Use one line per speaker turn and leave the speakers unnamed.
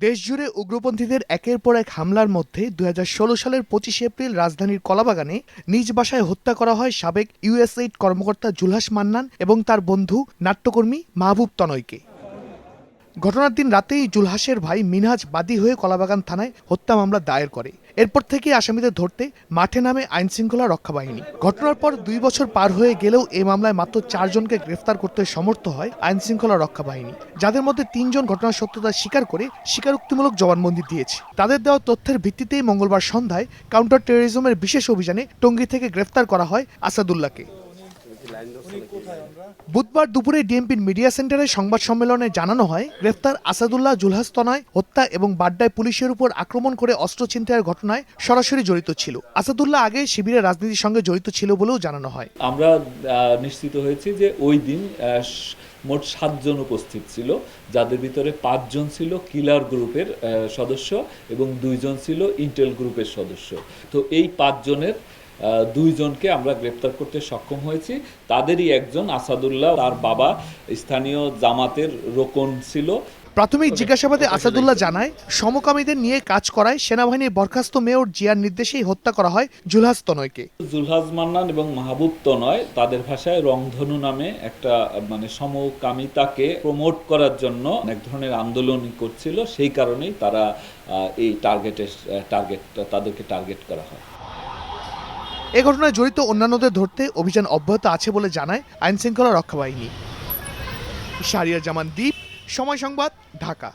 দেশজুড়ে উগ্রপন্থীদের একের পর এক হামলার মধ্যে ২০১৬ সালের ২৫ এপ্রিল রাজধানীর কলাবাগানে নিজ বাসায় হত্যা করা হয় সাবেক ইউএসএইড কর্মকর্তা জুলহাস মান্নান এবং তার বন্ধু নাট্যকর্মী মাহবুব তনয়কে। ঘটনার দিন রাতেই জুলহাসের ভাই মিনহাজ বাদী হয়ে কলাবাগান থানায় হত্যা মামলা দায়ের করে। এরপর থেকে আসামিদের ধরতে মাঠে নামে আইনশৃঙ্খলা রক্ষা বাহিনী। ঘটনার পর ২ বছর পার হয়ে গেলেও এই মামলায় মাত্র ৪ জনকে গ্রেফতার করতে সমর্থ হয় আইনশৃঙ্খলা রক্ষা বাহিনী, যাদের মধ্যে ৩ জন ঘটনার সত্যতা স্বীকার করে স্বীকারোক্তিমূলক জবানবন্দি দিয়েছে। তাদের দেওয়া তথ্যের ভিত্তিতেই মঙ্গলবার সন্ধ্যায় কাউন্টার টেরোরিজমের বিশেষ অভিযানে টঙ্গী থেকে গ্রেফতার করা হয় আসাদুল্লাহকে। বুধবার দুপুরে ডিএমপির মিডিয়া সেন্টারে সংবাদ সম্মেলনে জানানো হয়, গ্রেফতার আসাদুল্লাহ জুলহাস তনয় হত্যা এবং বাড্ডায় পুলিশের উপর আক্রমণ করে অস্ত্র ছিনতাইয়ের ঘটনায় সরাসরি জড়িত ছিল। আসাদুল্লাহ আগে শিবিরের রাজনীতির সঙ্গে জড়িত ছিল বলেও জানানো হয়।
আমরা নিশ্চিত হয়েছি যে ওই দিন মোট 7 জন উপস্থিত ছিল, যাদের ভিতরে 5 জন ছিল কিলার গ্রুপের সদস্য এবং 2 জন ছিল ইন্টেল গ্রুপের সদস্য। তো এই 5 জনের 2 জনকে আমরা গ্রেপ্তার করতে সক্ষম হয়েছি। তাদেরই একজন আসাদুল্লাহ, তার বাবা স্থানীয় জামাতের রোকন ছিল।
প্রাথমিক জিজ্ঞাসাবাদে আসাদুল্লাহ জানায়, সমকামীদের নিয়ে কাজ করায় সেনাবাহিনীর বরখাস্ত মেয়র জিয়ার নির্দেশেই হত্যা করা হয় জুলহাস তনয়কে।
জুলহাস মান্নান এবং মাহবুব তনয় তাদের ভাষায় রংধনু নামে একটা সমকামিতাকে প্রমোট করার জন্য এক ধরনের আন্দোলন করছিল। সেই কারণেই তারা এই তাদেরকে টার্গেট করা হয়।
এ ঘটনায় জড়িত অন্যান্যদের ধরতে অভিযান অব্যাহত আছে বলে জানায় আইনশৃঙ্খলা রক্ষা বাহিনী। শাহরিয়ার জামান দ্বীপ, সময় সংবাদ, ঢাকা।